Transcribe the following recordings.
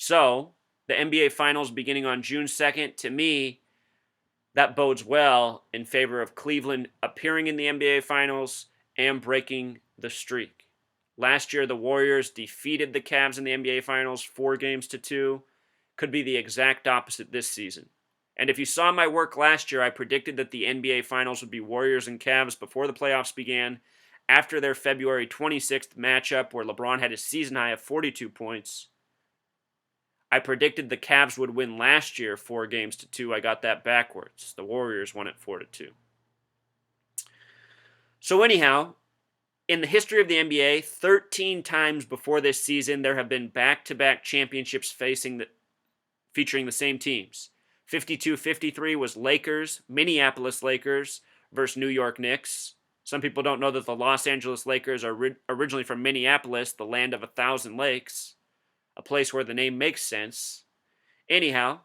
So, the NBA Finals beginning on June 2nd, to me, that bodes well in favor of Cleveland appearing in the NBA Finals and breaking the streak. Last year, the Warriors defeated the Cavs in the NBA Finals 4-2. Could be the exact opposite this season. And if you saw my work last year, I predicted that the NBA Finals would be Warriors and Cavs before the playoffs began, after their February 26th matchup where LeBron had a season high of 42 points. I predicted the Cavs would win last year 4-2. I got that backwards. The Warriors won it 4-2. So anyhow, in the history of the NBA, 13 times before this season, there have been back-to-back championships featuring the same teams. 52-53 was Minneapolis Lakers versus New York Knicks. Some people don't know that the Los Angeles Lakers are originally from Minneapolis, the land of 1,000 lakes, a place where the name makes sense. Anyhow,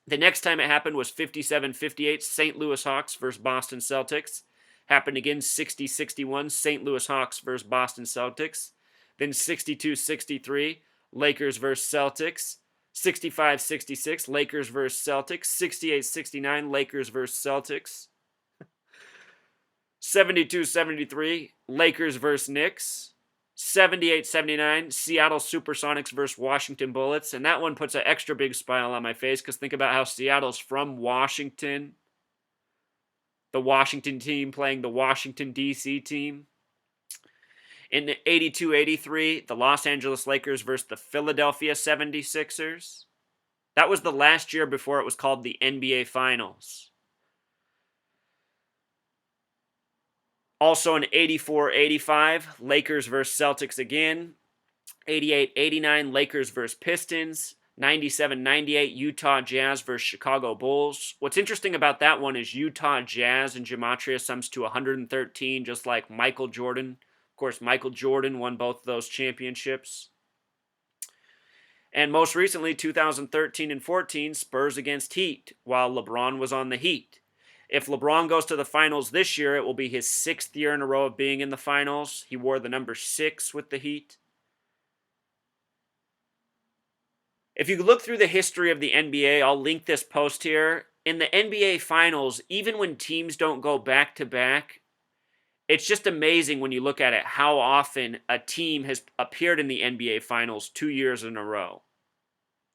the next time it happened was 57-58, St. Louis Hawks versus Boston Celtics. Happened again 60-61, St. Louis Hawks versus Boston Celtics. Then 62-63, Lakers versus Celtics. 65-66, Lakers versus Celtics. 68-69, Lakers versus Celtics. 72-73, Lakers versus Knicks. 78-79, Seattle Supersonics versus Washington Bullets. And that one puts an extra big smile on my face because think about how Seattle's from Washington. The Washington team playing the Washington, D.C. team. In 82-83, the Los Angeles Lakers versus the Philadelphia 76ers. That was the last year before it was called the NBA Finals. Also in 84-85, Lakers versus Celtics again. 88-89, Lakers versus Pistons. 97-98, Utah Jazz versus Chicago Bulls. What's interesting about that one is Utah Jazz and gematria sums to 113, just like Michael Jordan. Of course, Michael Jordan won both of those championships. And most recently, 2013 and 14, Spurs against Heat, while LeBron was on the Heat. If LeBron goes to the finals this year, it will be his 6th year in a row of being in the finals. He wore the number 6 with the Heat. If you look through the history of the NBA, I'll link this post here. In the NBA Finals, even when teams don't go back-to-back, it's just amazing when you look at it how often a team has appeared in the NBA Finals 2 years in a row.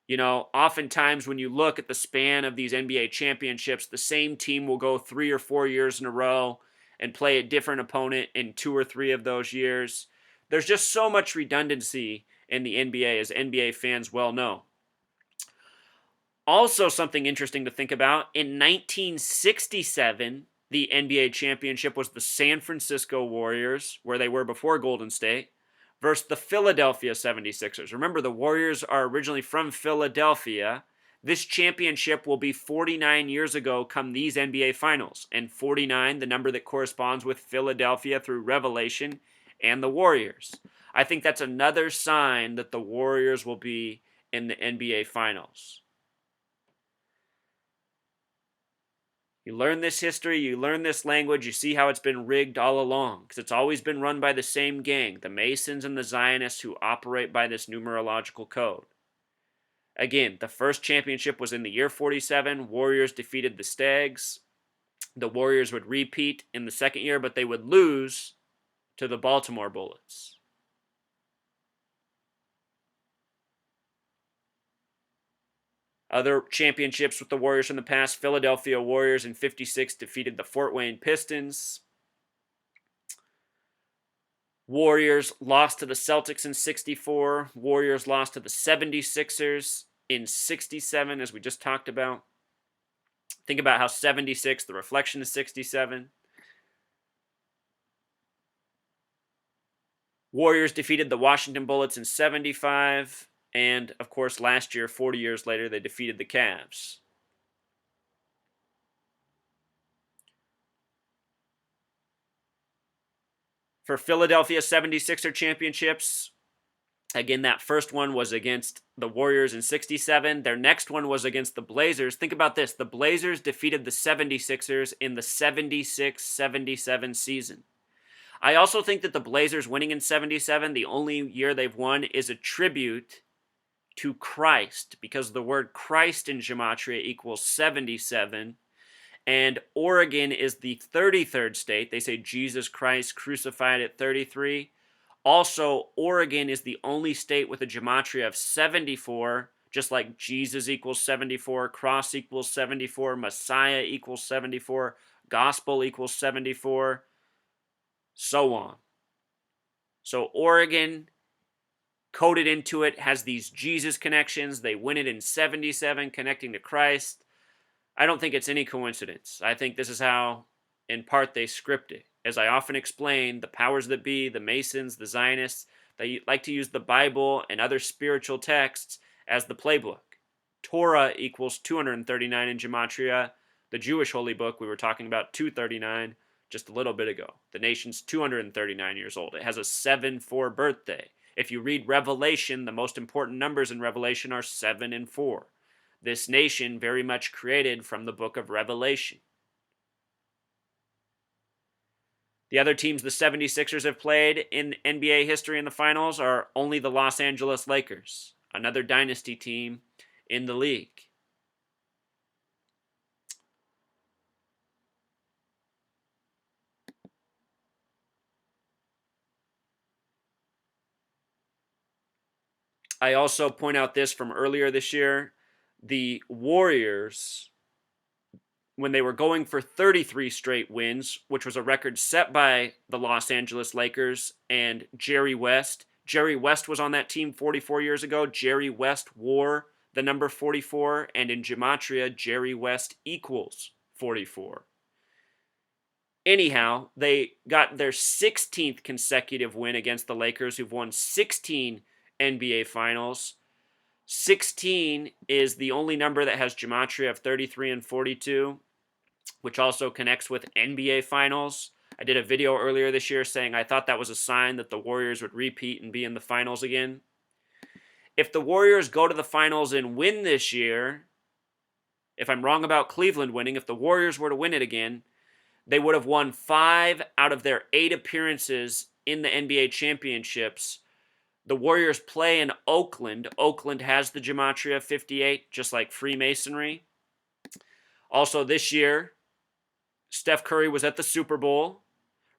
You know, oftentimes when you look at the span of these NBA championships, the same team will go 3 or 4 years in a row and play a different opponent in 2 or 3 of those years. There's just so much redundancy in the NBA, as NBA fans well know. Also, something interesting to think about, in 1967, the NBA championship was the San Francisco Warriors, where they were before Golden State, versus the Philadelphia 76ers. Remember, the Warriors are originally from Philadelphia. This championship will be 49 years ago come these NBA Finals, and 49, the number that corresponds with Philadelphia through Revelation and the Warriors. I think that's another sign that the Warriors will be in the NBA Finals. You learn this history, you learn this language, you see how it's been rigged all along, because it's always been run by the same gang, the Masons and the Zionists who operate by this numerological code. Again, the first championship was in the year 47, Warriors defeated the Stags. The Warriors would repeat in the second year, but they would lose to the Baltimore Bullets. Other championships with the Warriors from the past, Philadelphia Warriors in 56 defeated the Fort Wayne Pistons. Warriors lost to the Celtics in 64. Warriors lost to the 76ers in 67, as we just talked about. Think about how 76, the reflection is 67. Warriors defeated the Washington Bullets in 75. And, of course, last year, 40 years later, they defeated the Cavs. For Philadelphia 76er championships, again, that first one was against the Warriors in 67. Their next one was against the Blazers. Think about this. The Blazers defeated the 76ers in the 76-77 season. I also think that the Blazers winning in 77, the only year they've won, is a tribute to Christ, because the word Christ in gematria equals 77. And Oregon is the 33rd state. They say Jesus Christ crucified at 33. Also, Oregon is the only state with a gematria of 74, just like Jesus equals 74, cross equals 74, Messiah equals 74, gospel equals 74, so on. So Oregon, coded into it, has these Jesus connections. They win it in 77, connecting to Christ. I don't think it's any coincidence. I think this is how, in part, they script it. As I often explain, the powers that be, the Masons, the Zionists, they like to use the Bible and other spiritual texts as the playbook. Torah equals 239 in gematria. The Jewish holy book, we were talking about 239 just a little bit ago. The nation's 239 years old. It has a 7-4 birthday. If you read Revelation, the most important numbers in Revelation are 7 and 4. This nation very much created from the book of Revelation. The other teams the 76ers have played in NBA history in the finals are only the Los Angeles Lakers, another dynasty team in the league. I also point out this from earlier this year. The Warriors, when they were going for 33 straight wins, which was a record set by the Los Angeles Lakers and Jerry West. Jerry West was on that team 44 years ago. Jerry West wore the number 44, and in gematria, Jerry West equals 44. Anyhow, they got their 16th consecutive win against the Lakers, who've won 16 NBA Finals. 16 is the only number that has gematria of 33 and 42, which also connects with NBA Finals. I did a video earlier this year saying I thought that was a sign that the Warriors would repeat and be in the finals again. If the Warriors go to the finals and win this year, if I'm wrong about Cleveland winning, if the Warriors were to win it again, they would have won 5 out of their 8 appearances in the NBA championships. The Warriors play in Oakland. Oakland has the gematria of 58, just like Freemasonry. Also this year, Steph Curry was at the Super Bowl.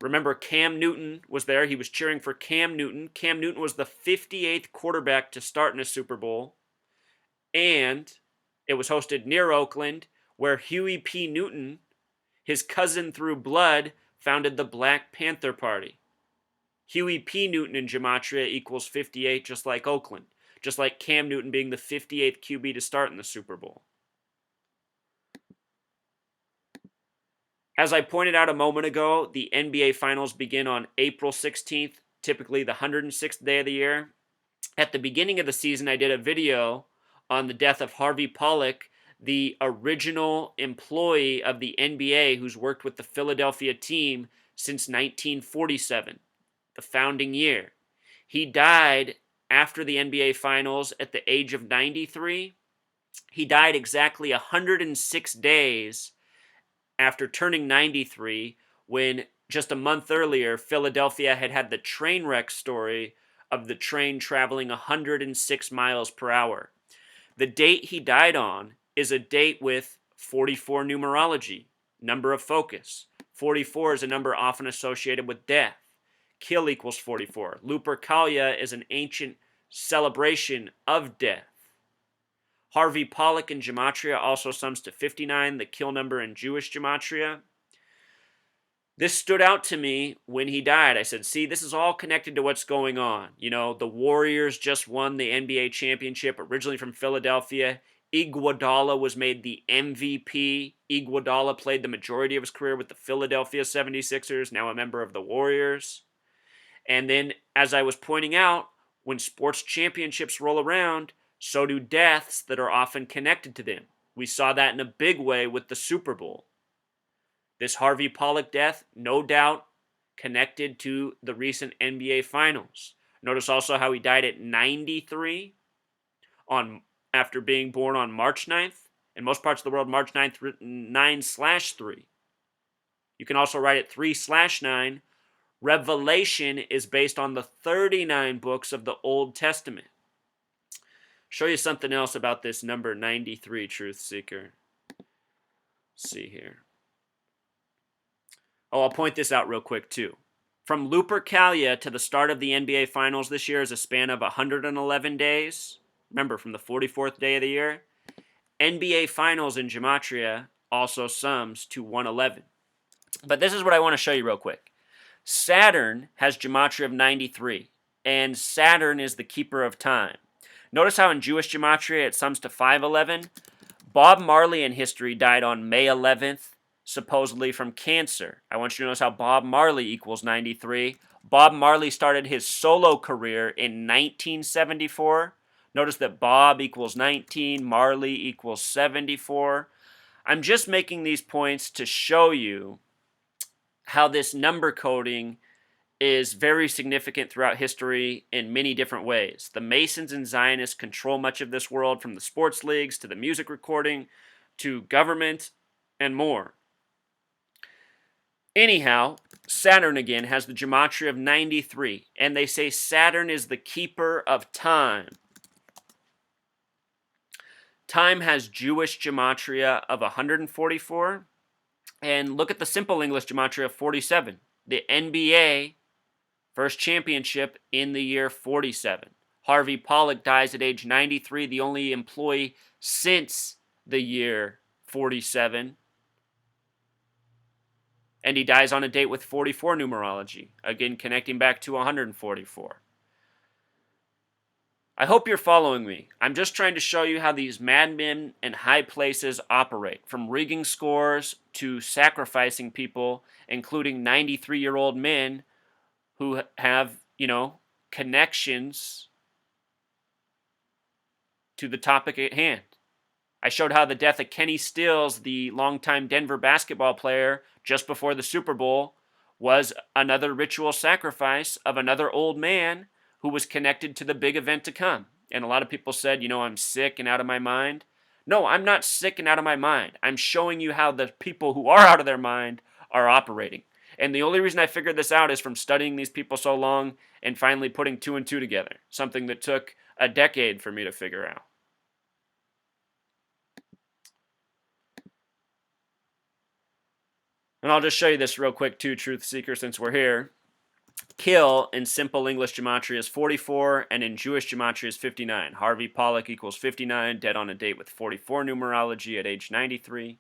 Remember, Cam Newton was there. He was cheering for Cam Newton. Cam Newton was the 58th quarterback to start in a Super Bowl. And it was hosted near Oakland, where Huey P. Newton, his cousin through blood, founded the Black Panther Party. Huey P. Newton in gematria equals 58, just like Oakland. Just like Cam Newton being the 58th QB to start in the Super Bowl. As I pointed out a moment ago, the NBA Finals begin on April 16th, typically the 106th day of the year. At the beginning of the season, I did a video on the death of Harvey Pollack, the original employee of the NBA who's worked with the Philadelphia team since 1947, the founding year. He died after the NBA Finals at the age of 93. He died exactly 106 days after turning 93, when just a month earlier, Philadelphia had had the train wreck story of the train traveling 106 miles per hour. The date he died on is a date with 44 numerology, number of focus. 44 is a number often associated with death. Kill equals 44. Lupercalia is an ancient celebration of death. Harvey Pollack in gematria also sums to 59, the kill number in Jewish gematria. This stood out to me when he died. I said, see, this is all connected to what's going on. You know, the Warriors just won the NBA championship, originally from Philadelphia. Iguodala was made the MVP. Iguodala played the majority of his career with the Philadelphia 76ers, now a member of the Warriors. And then, as I was pointing out, when sports championships roll around, so do deaths that are often connected to them. We saw that in a big way with the Super Bowl. This Harvey Pollack death, no doubt, connected to the recent NBA Finals. Notice also how he died at 93 after being born on March 9th. In most parts of the world, March 9th, 9/3. You can also write it 3/9. Revelation is based on the 39 books of the Old Testament. Show you something else about this number 93, Truth Seeker. Let's see here. Oh, I'll point this out real quick too. From Lupercalia to the start of the NBA Finals this year is a span of 111 days. Remember, from the 44th day of the year. NBA Finals in Gematria also sums to 111. But this is what I want to show you real quick. Saturn has Gematria of 93, and Saturn is the keeper of time. Notice how in Jewish Gematria it sums to 511. Bob Marley in history died on May 11th, supposedly from cancer. I want you to notice how Bob Marley equals 93. Bob Marley started his solo career in 1974. Notice that Bob equals 19, Marley equals 74. I'm just making these points to show you how this number coding is very significant throughout history in many different ways. The Masons and Zionists control much of this world, from the sports leagues to the music recording to government and more. Anyhow, Saturn again has the Gematria of 93, and they say Saturn is the keeper of time. Time has Jewish Gematria of 144, and look at the simple English Gematria of 47. The NBA first championship in the year 47. Harvey Pollack dies at age 93, the only employee since the year 47. And he dies on a date with 44 numerology, again connecting back to 144. I hope you're following me. I'm just trying to show you how these madmen and high places operate, from rigging scores to sacrificing people, including 93-year-old men who have, connections to the topic at hand. I showed how the death of Kenny Stills, the longtime Denver basketball player, just before the Super Bowl, was another ritual sacrifice of another old man who was connected to the big event to come. And a lot of people said, I'm sick and out of my mind. No, I'm not sick and out of my mind. I'm showing you how the people who are out of their mind are operating. And the only reason I figured this out is from studying these people so long and finally putting 2 and 2 together, something that took a decade for me to figure out. And I'll just show you this real quick too, Truth Seeker, since we're here. Kill in simple English Gematria is 44, and in Jewish Gematria is 59. Harvey Pollack equals 59, dead on a date with 44 numerology at age 93.